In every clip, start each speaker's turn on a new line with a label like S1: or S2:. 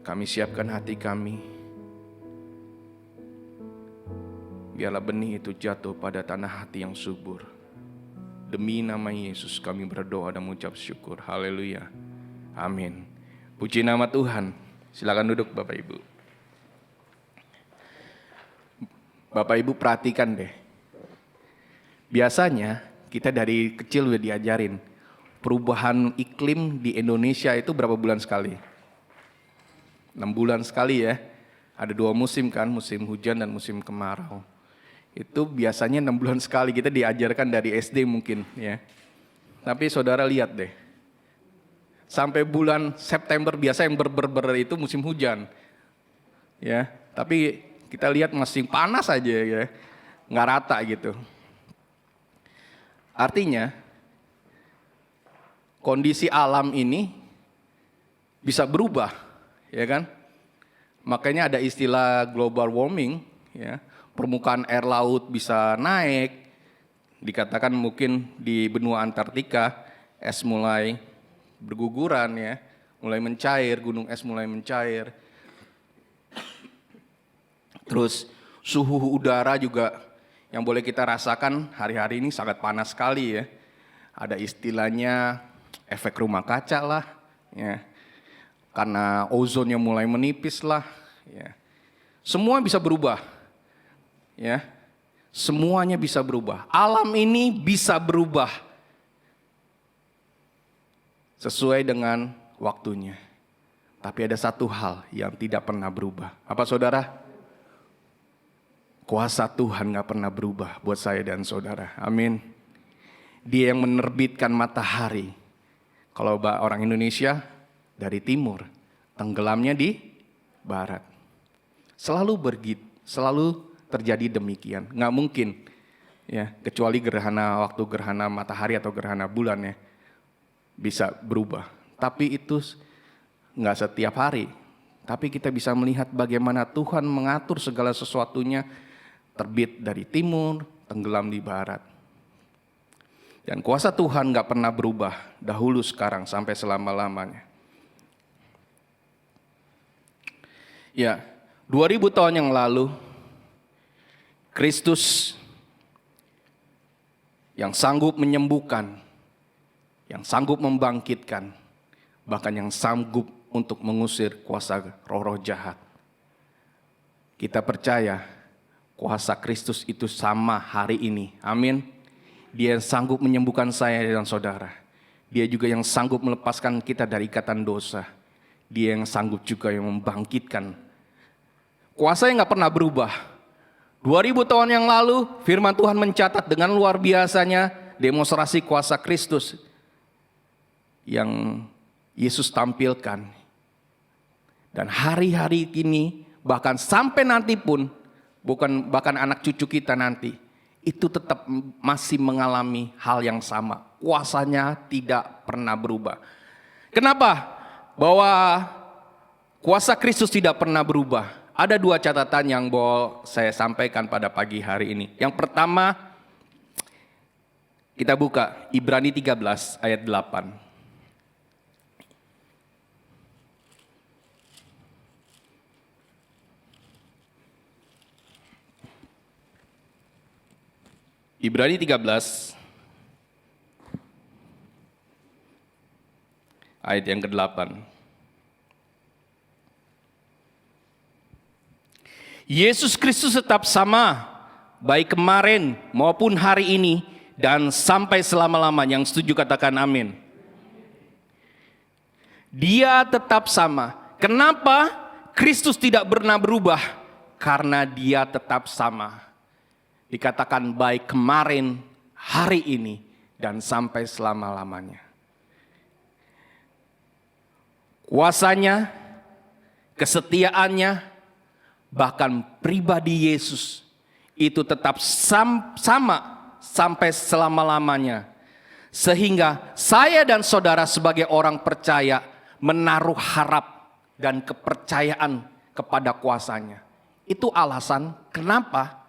S1: Kami siapkan hati kami. Biarlah benih itu jatuh pada tanah hati yang subur. Demi nama Yesus kami berdoa dan mengucap syukur. Haleluya. Amin. Puji nama Tuhan. Silakan duduk Bapak Ibu. Bapak Ibu perhatikan deh. Biasanya kita dari kecil udah diajarin perubahan iklim di Indonesia itu berapa bulan sekali? 6 bulan sekali ya. Ada 2 musim kan, musim hujan dan musim kemarau. Itu biasanya 6 bulan sekali, kita diajarkan dari SD mungkin ya. Tapi saudara lihat deh. Sampai bulan September biasa yang ber itu musim hujan. Ya, tapi kita lihat masih panas aja ya. Nggak rata gitu. Artinya kondisi alam ini bisa berubah, ya kan? Makanya ada istilah global warming, ya. Permukaan air laut bisa naik, dikatakan mungkin di benua Antartika es mulai berguguran ya, mulai mencair, gunung es mulai mencair. Terus suhu udara juga yang boleh kita rasakan hari-hari ini sangat panas sekali ya. Ada istilahnya efek rumah kaca lah, ya. Karena ozonnya mulai menipis lah, ya. Semua bisa berubah, ya. Semuanya bisa berubah. Alam ini bisa berubah sesuai dengan waktunya. Tapi ada satu hal yang tidak pernah berubah. Apa saudara? Kuasa Tuhan gak pernah berubah buat saya dan saudara. Amin. Dia yang menerbitkan matahari. Kalau orang Indonesia dari timur, tenggelamnya di barat. Selalu terjadi demikian. Nggak mungkin, ya, kecuali waktu gerhana matahari atau gerhana bulan ya, bisa berubah. Tapi itu nggak setiap hari. Tapi kita bisa melihat bagaimana Tuhan mengatur segala sesuatunya, terbit dari timur, tenggelam di barat. Dan kuasa Tuhan gak pernah berubah, dahulu, sekarang, sampai selama-lamanya. Ya, 2000 tahun yang lalu, Kristus yang sanggup menyembuhkan, yang sanggup membangkitkan, bahkan yang sanggup untuk mengusir kuasa roh-roh jahat. Kita percaya kuasa Kristus itu sama hari ini. Amin. Dia yang sanggup menyembuhkan saya dan saudara. Dia juga yang sanggup melepaskan kita dari ikatan dosa. Dia yang sanggup juga yang membangkitkan. Kuasa yang gak pernah berubah. 2000 tahun yang lalu firman Tuhan mencatat dengan luar biasanya demonstrasi kuasa Kristus yang Yesus tampilkan. Dan hari-hari ini bahkan sampai nanti pun, bahkan anak cucu kita nanti, itu tetap masih mengalami hal yang sama. Kuasanya tidak pernah berubah. Kenapa? Bahwa kuasa Kristus tidak pernah berubah. Ada 2 catatan yang mau saya sampaikan pada pagi hari ini. Yang pertama, kita buka Ibrani 13 ayat 8. Ibrani 13 ayat yang ke-8. Yesus Kristus tetap sama, baik kemarin maupun hari ini dan sampai selama-lamanya. Yang setuju katakan amin. Dia tetap sama. Kenapa Kristus tidak pernah berubah? Karena dia tetap sama. Dikatakan baik kemarin, hari ini, dan sampai selama-lamanya. Kuasanya, kesetiaannya, bahkan pribadi Yesus itu tetap sama sampai selama-lamanya. Sehingga saya dan saudara sebagai orang percaya menaruh harap dan kepercayaan kepada kuasanya. Itu alasan kenapa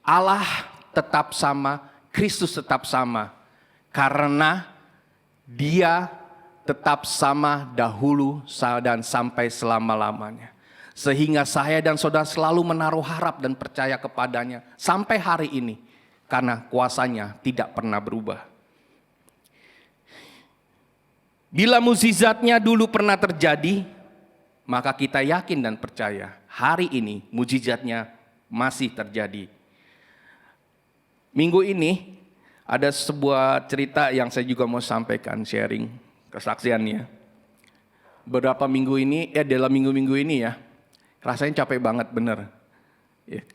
S1: Allah tetap sama, Kristus tetap sama. Karena dia tetap sama dahulu dan sampai selama-lamanya. Sehingga saya dan saudara selalu menaruh harap dan percaya kepadanya sampai hari ini. Karena kuasanya tidak pernah berubah. Bila mukjizatnya dulu pernah terjadi, maka kita yakin dan percaya hari ini mukjizatnya masih terjadi. Minggu ini ada sebuah cerita yang saya juga mau sampaikan, sharing kesaksiannya. Beberapa minggu ini, dalam minggu-minggu ini ya, rasanya capek banget bener. Ya.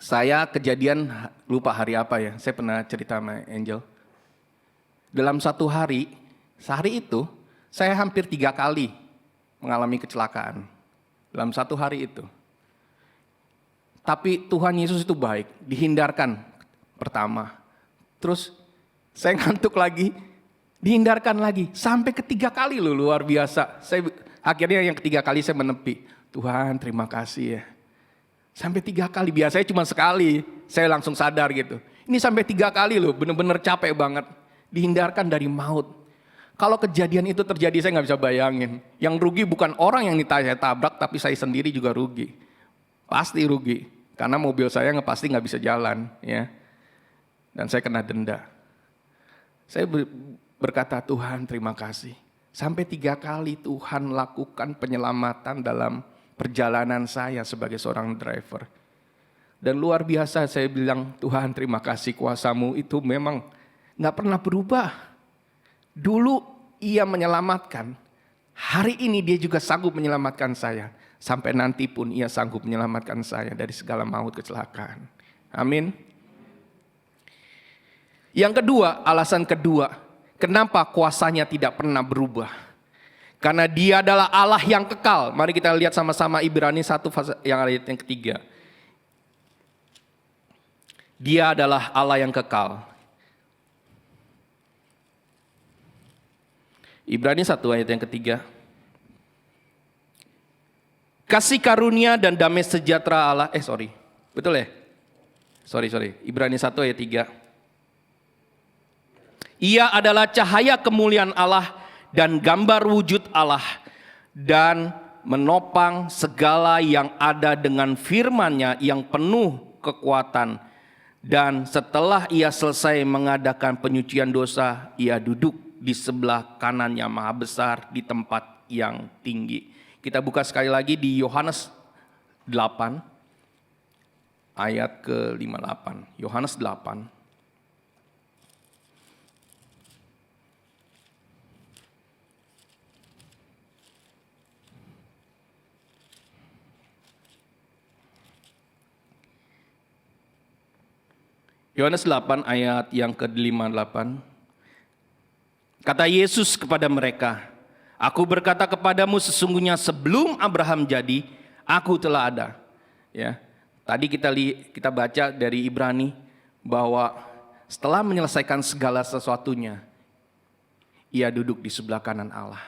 S1: Saya kejadian, lupa hari apa ya, saya pernah cerita sama Angel. Dalam satu hari, sehari itu saya hampir 3 kali mengalami kecelakaan. Dalam satu hari itu. Tapi Tuhan Yesus itu baik, dihindarkan pertama. Terus saya ngantuk lagi, dihindarkan lagi. Sampai ketiga kali loh, luar biasa. Akhirnya yang ketiga kali saya menepi. Tuhan terima kasih ya. Sampai 3 kali, biasanya cuma sekali. Saya langsung sadar gitu. Ini sampai 3 kali loh, bener-bener capek banget. Dihindarkan dari maut. Kalau kejadian itu terjadi saya nggak bisa bayangin. Yang rugi bukan orang yang saya tabrak, tapi saya sendiri juga rugi. Pasti rugi. Karena mobil saya pasti nggak bisa jalan. Ya. Dan saya kena denda. Saya berkata, Tuhan terima kasih. Sampai 3 kali Tuhan lakukan penyelamatan dalam perjalanan saya sebagai seorang driver. Dan luar biasa saya bilang, Tuhan terima kasih, kuasa-Mu itu memang gak pernah berubah. Dulu Ia menyelamatkan, hari ini Dia juga sanggup menyelamatkan saya. Sampai nanti pun Ia sanggup menyelamatkan saya dari segala maut kecelakaan. Amin. Yang kedua, alasan kedua, kenapa kuasanya tidak pernah berubah? Karena Dia adalah Allah yang kekal. Mari kita lihat sama-sama Ibrani 1 yang ayat yang ketiga. Dia adalah Allah yang kekal. Ibrani 1 ayat yang ketiga. Kasih karunia dan damai sejahtera Allah. Betul ya? Sorry. Ibrani 1 ayat 3. Ia adalah cahaya kemuliaan Allah dan gambar wujud Allah dan menopang segala yang ada dengan firman-Nya yang penuh kekuatan. Dan setelah Ia selesai mengadakan penyucian dosa, Ia duduk di sebelah kanan-Nya Maha Besar di tempat yang tinggi. Kita buka sekali lagi di Yohanes 8 ayat ke-58. Yohanes 8. Yohanes 8 ayat yang ke-58. Kata Yesus kepada mereka, Aku berkata kepadamu sesungguhnya sebelum Abraham jadi, aku telah ada. Ya. Tadi kita baca dari Ibrani bahwa setelah menyelesaikan segala sesuatunya, Ia duduk di sebelah kanan Allah.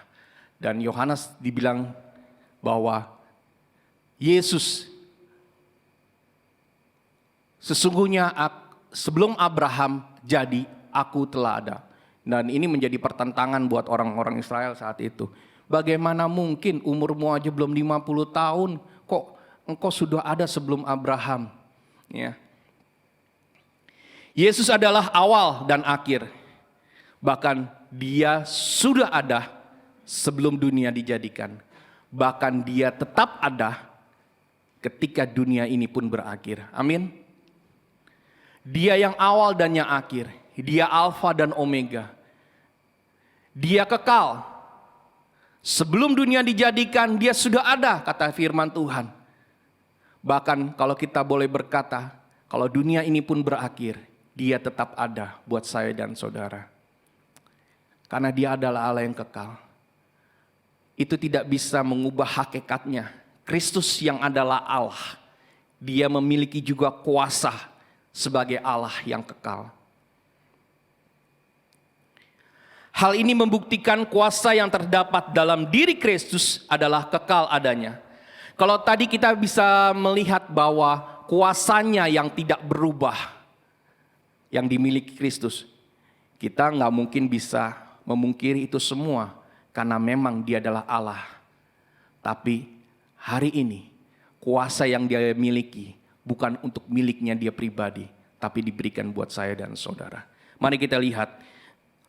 S1: Dan Yohanes dibilang bahwa Yesus sesungguhnya sebelum Abraham jadi, aku telah ada. Dan ini menjadi pertentangan buat orang-orang Israel saat itu. Bagaimana mungkin umurmu aja belum 50 tahun, kok engkau sudah ada sebelum Abraham? Ya. Yesus adalah awal dan akhir. Bahkan Dia sudah ada sebelum dunia dijadikan. Bahkan Dia tetap ada ketika dunia ini pun berakhir. Amin. Dia yang awal dan yang akhir. Dia Alfa dan Omega. Dia kekal. Sebelum dunia dijadikan, Dia sudah ada, kata firman Tuhan. Bahkan kalau kita boleh berkata, kalau dunia ini pun berakhir, Dia tetap ada buat saya dan saudara. Karena Dia adalah Allah yang kekal. Itu tidak bisa mengubah hakikatnya. Kristus yang adalah Allah. Dia memiliki juga kuasa sebagai Allah yang kekal. Hal ini membuktikan kuasa yang terdapat dalam diri Kristus adalah kekal adanya. Kalau tadi kita bisa melihat bahwa kuasanya yang tidak berubah, yang dimiliki Kristus, kita nggak mungkin bisa memungkiri itu semua. karena memang dia adalah Allah. Tapi hari ini kuasa yang dia miliki bukan untuk miliknya dia pribadi, tapi diberikan buat saya dan saudara. Mari kita lihat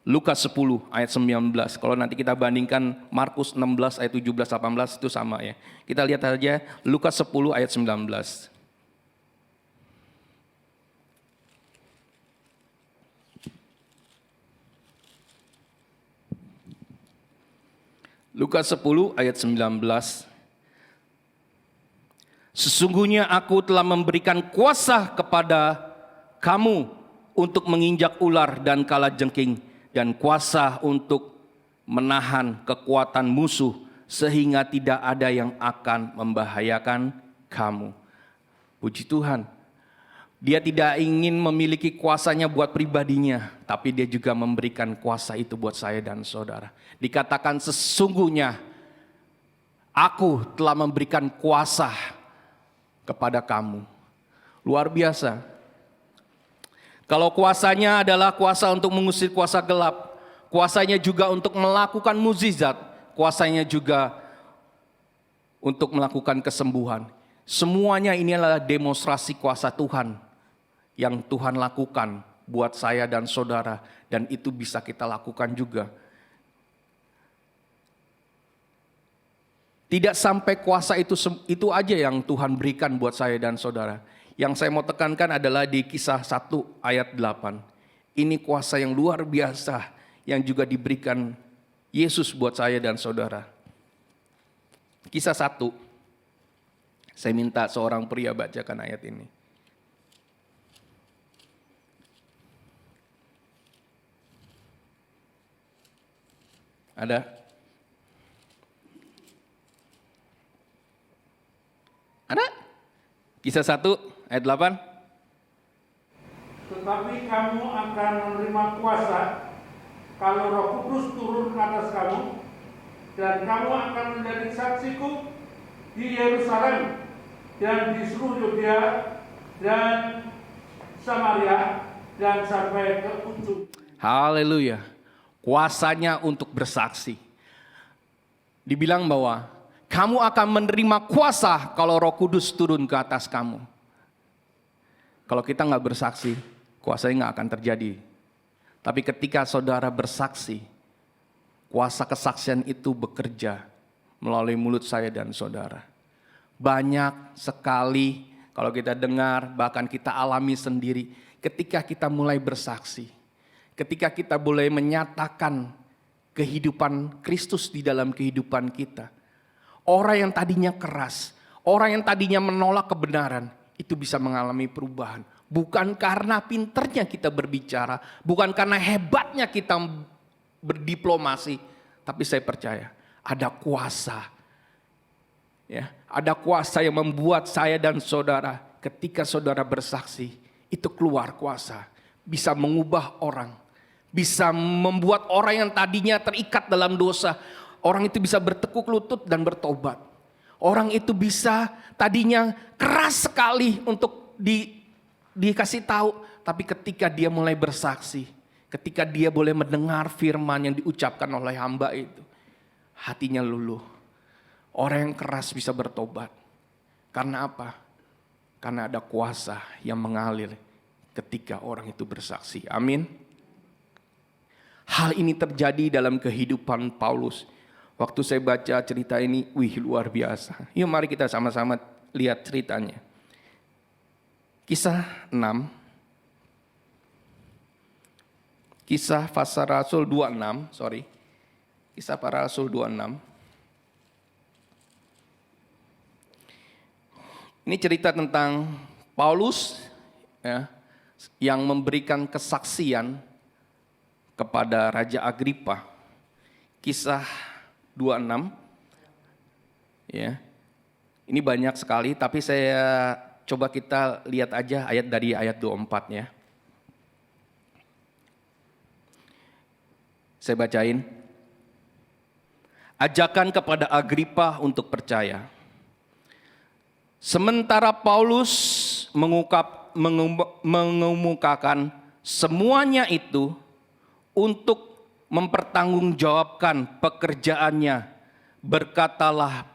S1: Lukas 10 ayat 19. Kalau nanti kita bandingkan Markus 16 ayat 17-18 itu sama ya. Kita lihat aja Lukas 10 ayat 19. Lukas 10 ayat 19. Sesungguhnya aku telah memberikan kuasa kepada kamu untuk menginjak ular dan kalajengking, dan kuasa untuk menahan kekuatan musuh, sehingga tidak ada yang akan membahayakan kamu. Puji Tuhan. Dia tidak ingin memiliki kuasanya buat pribadinya, tapi dia juga memberikan kuasa itu buat saya dan saudara. Dikatakan sesungguhnya aku telah memberikan kuasa kepada kamu. Luar biasa. Kalau kuasanya adalah kuasa untuk mengusir kuasa gelap, kuasanya juga untuk melakukan mukjizat, kuasanya juga untuk melakukan kesembuhan. Semuanya ini adalah demonstrasi kuasa Tuhan yang Tuhan lakukan buat saya dan saudara, dan itu bisa kita lakukan juga. Tidak sampai kuasa itu aja yang Tuhan berikan buat saya dan saudara. Yang saya mau tekankan adalah di Kisah 1 ayat 8. Ini kuasa yang luar biasa yang juga diberikan Yesus buat saya dan saudara. Kisah 1. Saya minta seorang pria bacakan ayat ini. Ada? Ada? Kisah 1 ayat 8.
S2: Tetapi kamu akan menerima kuasa kalau Roh Kudus turun ke atas kamu, dan kamu akan menjadi saksiku di Yerusalem dan di seluruh Yudea dan Samaria dan sampai ke ujung.
S1: Haleluya. Kuasanya untuk bersaksi. Dibilang bahwa kamu akan menerima kuasa kalau Roh Kudus turun ke atas kamu. Kalau kita nggak bersaksi, kuasanya nggak akan terjadi. Tapi ketika saudara bersaksi, kuasa kesaksian itu bekerja melalui mulut saya dan saudara. Banyak sekali kalau kita dengar, bahkan kita alami sendiri, ketika kita mulai bersaksi, ketika kita boleh menyatakan kehidupan Kristus di dalam kehidupan kita, orang yang tadinya keras, orang yang tadinya menolak kebenaran, itu bisa mengalami perubahan. Bukan karena pinternya kita berbicara, bukan karena hebatnya kita berdiplomasi, tapi saya percaya ada kuasa. Ya, ada kuasa yang membuat saya dan saudara, ketika saudara bersaksi, itu keluar kuasa. Bisa mengubah orang, bisa membuat orang yang tadinya terikat dalam dosa, orang itu bisa bertekuk lutut dan bertobat. Orang itu bisa tadinya keras sekali untuk dikasih tahu, tapi ketika dia mulai bersaksi, ketika dia boleh mendengar firman yang diucapkan oleh hamba itu, hatinya luluh. Orang yang keras bisa bertobat. Karena apa? Karena ada kuasa yang mengalir ketika orang itu bersaksi. Amin. Hal ini terjadi dalam kehidupan Paulus. Waktu saya baca cerita ini, luar biasa. Yuk mari kita sama-sama lihat ceritanya. Kisah 6. Kisah para Rasul 26, Kisah para Rasul 26. Ini cerita tentang Paulus ya, yang memberikan kesaksian kepada Raja Agripa. Kisah 26. Ya. Ini banyak sekali, tapi saya coba kita lihat aja ayat dari ayat 24 ya. Saya bacain. Ajakan kepada Agripa untuk percaya. Sementara Paulus mengemukakan semuanya itu untuk mempertanggungjawabkan pekerjaannya. Berkatalah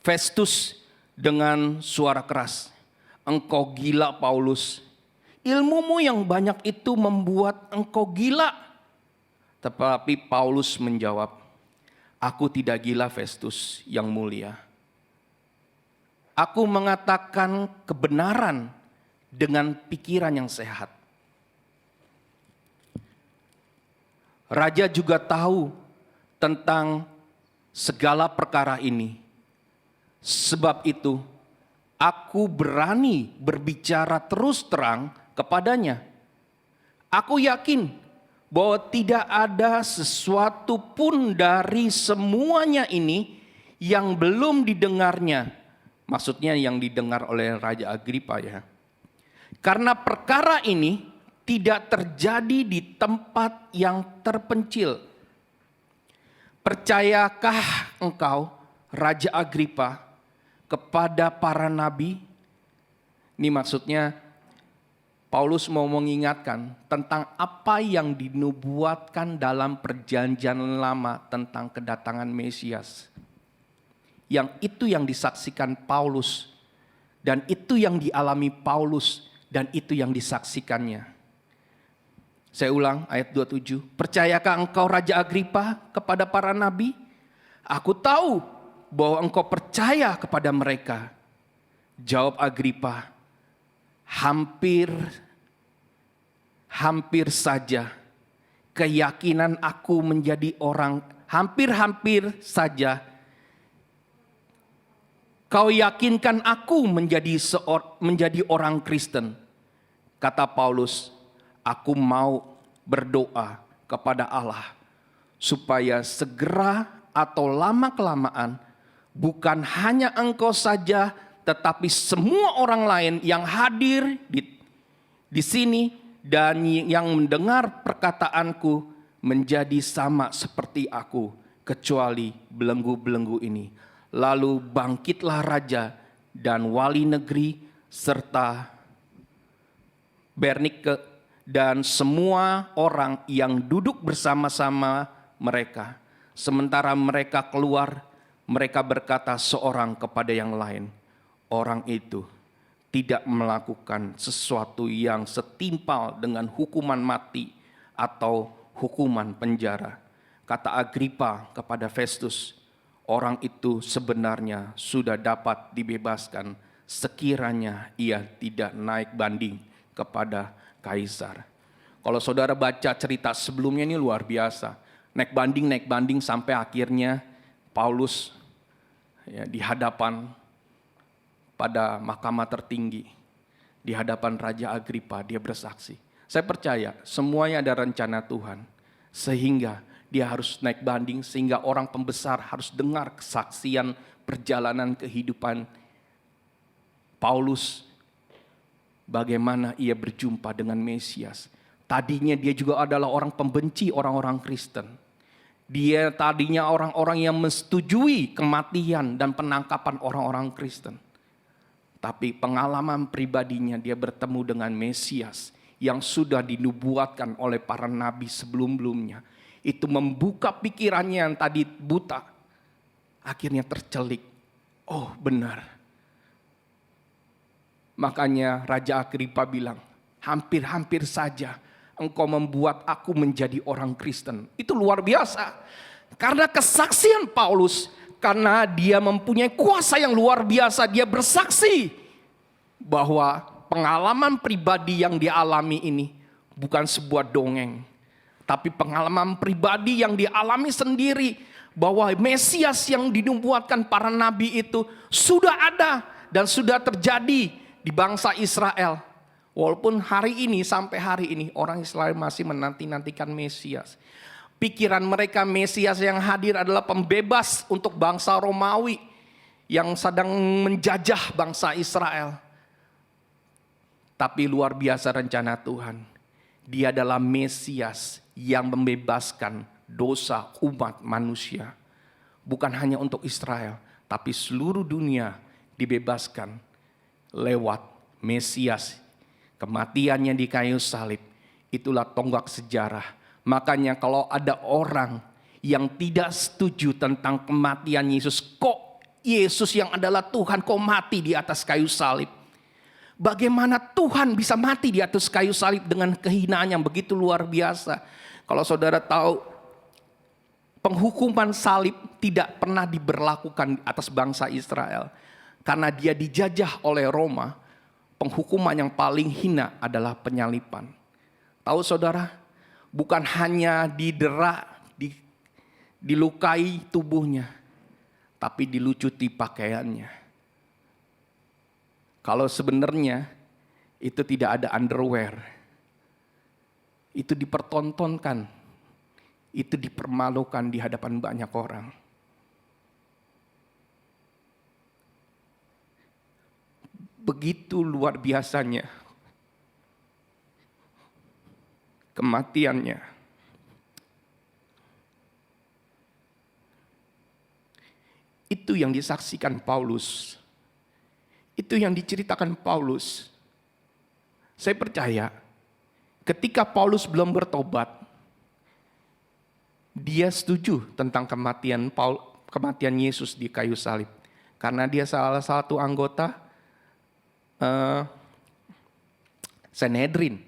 S1: Festus dengan suara keras, "Engkau gila, Paulus. Ilmumu yang banyak itu membuat engkau gila." Tetapi Paulus menjawab, "Aku tidak gila, Festus yang mulia. Aku mengatakan kebenaran dengan pikiran yang sehat." Raja juga tahu tentang segala perkara ini. Sebab itu, aku berani berbicara terus terang kepadanya. Aku yakin bahwa tidak ada sesuatu pun dari semuanya ini yang belum didengarnya. Maksudnya yang didengar oleh Raja Agripa ya. Karena perkara ini tidak terjadi di tempat yang terpencil. Percayakah engkau, Raja Agripa, kepada para nabi? Ini maksudnya Paulus mau mengingatkan tentang apa yang dinubuatkan dalam perjanjian lama tentang kedatangan Mesias. Yang itu yang disaksikan Paulus, dan itu yang dialami Paulus, dan itu yang disaksikannya. Saya ulang ayat 27. Percayakah engkau, Raja Agripa, kepada para nabi? Aku tahu bahwa engkau percaya kepada mereka. Jawab Agripa, hampir saja keyakinan aku menjadi orang, hampir saja kau yakinkan aku menjadi orang Kristen. Kata Paulus, aku mau berdoa kepada Allah supaya segera atau lama-kelamaan bukan hanya engkau saja tetapi semua orang lain yang hadir di sini dan yang mendengar perkataanku menjadi sama seperti aku kecuali belenggu-belenggu ini. Lalu bangkitlah raja dan wali negeri serta Bernike dan semua orang yang duduk bersama-sama mereka. Sementara mereka keluar, mereka berkata seorang kepada yang lain, orang itu tidak melakukan sesuatu yang setimpal dengan hukuman mati atau hukuman penjara. Kata Agripa kepada Festus, orang itu sebenarnya sudah dapat dibebaskan sekiranya ia tidak naik banding kepada Kaisar. Kalau saudara baca cerita sebelumnya ini luar biasa. Naik banding sampai akhirnya Paulus ya, di hadapan pada mahkamah tertinggi. Di hadapan Raja Agripa dia bersaksi. Saya percaya semuanya ada rencana Tuhan. Sehingga dia harus naik banding, sehingga orang pembesar harus dengar kesaksian perjalanan kehidupan Paulus. Bagaimana ia berjumpa dengan Mesias. Tadinya dia juga adalah orang pembenci orang-orang Kristen. Dia tadinya orang-orang yang menyetujui kematian dan penangkapan orang-orang Kristen. Tapi pengalaman pribadinya dia bertemu dengan Mesias yang sudah dinubuatkan oleh para nabi sebelum-belumnya. Itu membuka pikirannya yang tadi buta. Akhirnya tercelik. Oh benar. Makanya Raja Agripa bilang, hampir saja engkau membuat aku menjadi orang Kristen. Itu luar biasa. Karena kesaksian Paulus, karena dia mempunyai kuasa yang luar biasa, dia bersaksi bahwa pengalaman pribadi yang dialami ini bukan sebuah dongeng. Tapi pengalaman pribadi yang dialami sendiri, bahwa Mesias yang dinubuatkan para nabi itu sudah ada dan sudah terjadi di bangsa Israel. Walaupun hari ini sampai hari ini orang Israel masih menanti-nantikan Mesias. Pikiran mereka Mesias yang hadir adalah pembebas untuk bangsa Romawi yang sedang menjajah bangsa Israel. Tapi luar biasa rencana Tuhan. Dia adalah Mesias yang membebaskan dosa umat manusia. Bukan hanya untuk Israel, tapi seluruh dunia dibebaskan lewat Mesias. Kematiannya di kayu salib, itulah tonggak sejarah. Makanya kalau ada orang yang tidak setuju tentang kematian Yesus, kok Yesus yang adalah Tuhan kok mati di atas kayu salib? Bagaimana Tuhan bisa mati di atas kayu salib dengan kehinaan yang begitu luar biasa? Kalau saudara tahu, penghukuman salib tidak pernah diberlakukan atas bangsa Israel. Karena dia dijajah oleh Roma, penghukuman yang paling hina adalah penyaliban. Tahu saudara, bukan hanya didera, dilukai tubuhnya, tapi dilucuti pakaiannya. Kalau sebenarnya itu tidak ada underwear, itu dipertontonkan, itu dipermalukan di hadapan banyak orang. Begitu luar biasanya kematiannya. Itu yang disaksikan Paulus. Itu yang diceritakan Paulus. Saya percaya ketika Paulus belum bertobat, dia setuju tentang kematian Yesus di kayu salib. Karena dia salah satu anggota Sanhedrin.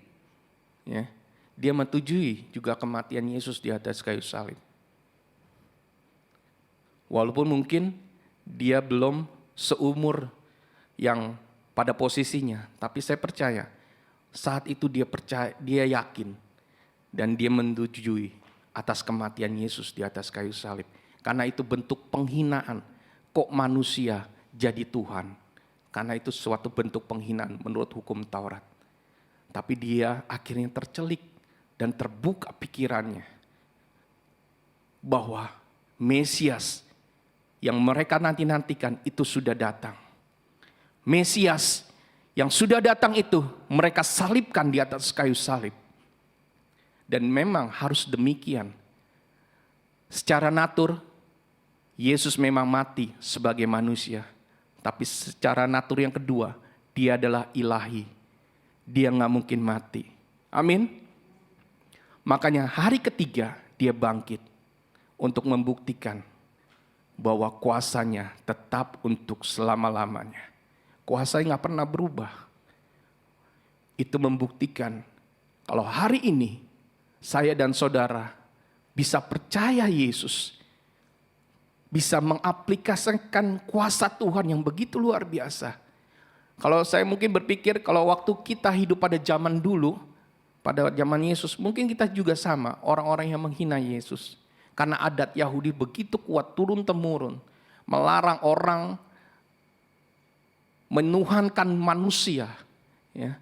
S1: Ya. Dia menyetujui juga kematian Yesus di atas kayu salib. Walaupun mungkin dia belum seumur yang pada posisinya, tapi saya percaya saat itu dia yakin dan dia menyetujui atas kematian Yesus di atas kayu salib. Karena itu bentuk penghinaan, kok manusia jadi Tuhan. Karena itu suatu bentuk penghinaan menurut hukum Taurat. Tapi dia akhirnya tercelik dan terbuka pikirannya bahwa Mesias yang mereka nanti-nantikan itu sudah datang. Mesias yang sudah datang itu mereka salibkan di atas kayu salib. Dan memang harus demikian. Secara natur, Yesus memang mati sebagai manusia. Tapi secara natur yang kedua, dia adalah ilahi. Dia gak mungkin mati. Amin. Makanya hari ketiga dia bangkit untuk membuktikan bahwa kuasanya tetap untuk selama-lamanya. Kuasanya gak pernah berubah. Itu membuktikan kalau hari ini saya dan saudara bisa percaya Yesus, bisa mengaplikasikan kuasa Tuhan yang begitu luar biasa. Kalau saya mungkin berpikir kalau waktu kita hidup pada zaman dulu, pada zaman Yesus, mungkin kita juga sama, orang-orang yang menghina Yesus. Karena adat Yahudi begitu kuat turun-temurun, melarang orang menuhankan manusia. Ya.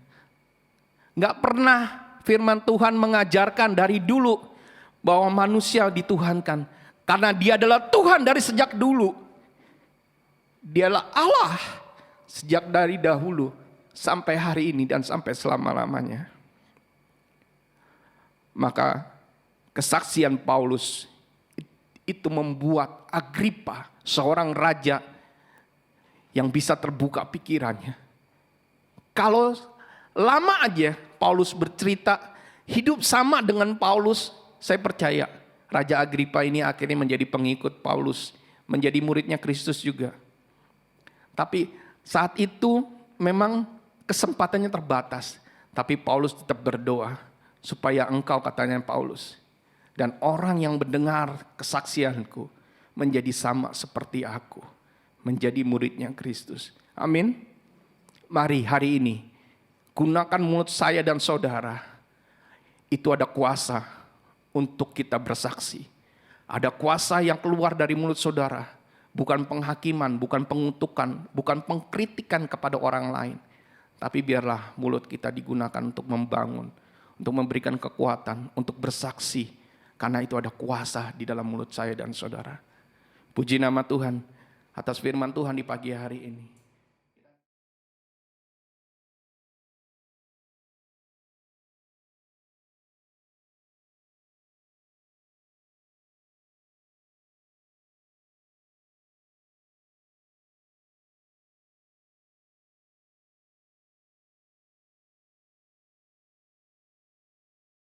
S1: Nggak pernah firman Tuhan mengajarkan dari dulu bahwa manusia dituhankan. Karena dia adalah Tuhan dari sejak dulu. Dialah Allah sejak dari dahulu sampai hari ini dan sampai selama-lamanya. Maka kesaksian Paulus itu membuat Agripa, seorang raja yang bisa terbuka pikirannya. Kalau lama aja Paulus bercerita, hidup sama dengan Paulus, saya percaya Raja Agripa ini akhirnya menjadi pengikut Paulus, menjadi muridnya Kristus juga. Tapi saat itu memang kesempatannya terbatas, tapi Paulus tetap berdoa supaya engkau, katanya Paulus, dan orang yang mendengar kesaksianku menjadi sama seperti aku, menjadi muridnya Kristus. Amin. Mari hari ini gunakan mulut saya dan saudara. Itu ada kuasa untuk kita bersaksi. Ada kuasa yang keluar dari mulut saudara. Bukan penghakiman, bukan pengutukan, bukan pengkritikan kepada orang lain. Tapi biarlah mulut kita digunakan untuk membangun, untuk memberikan kekuatan, untuk bersaksi. Karena itu ada kuasa di dalam mulut saya dan saudara. Puji nama Tuhan atas firman Tuhan di pagi hari ini.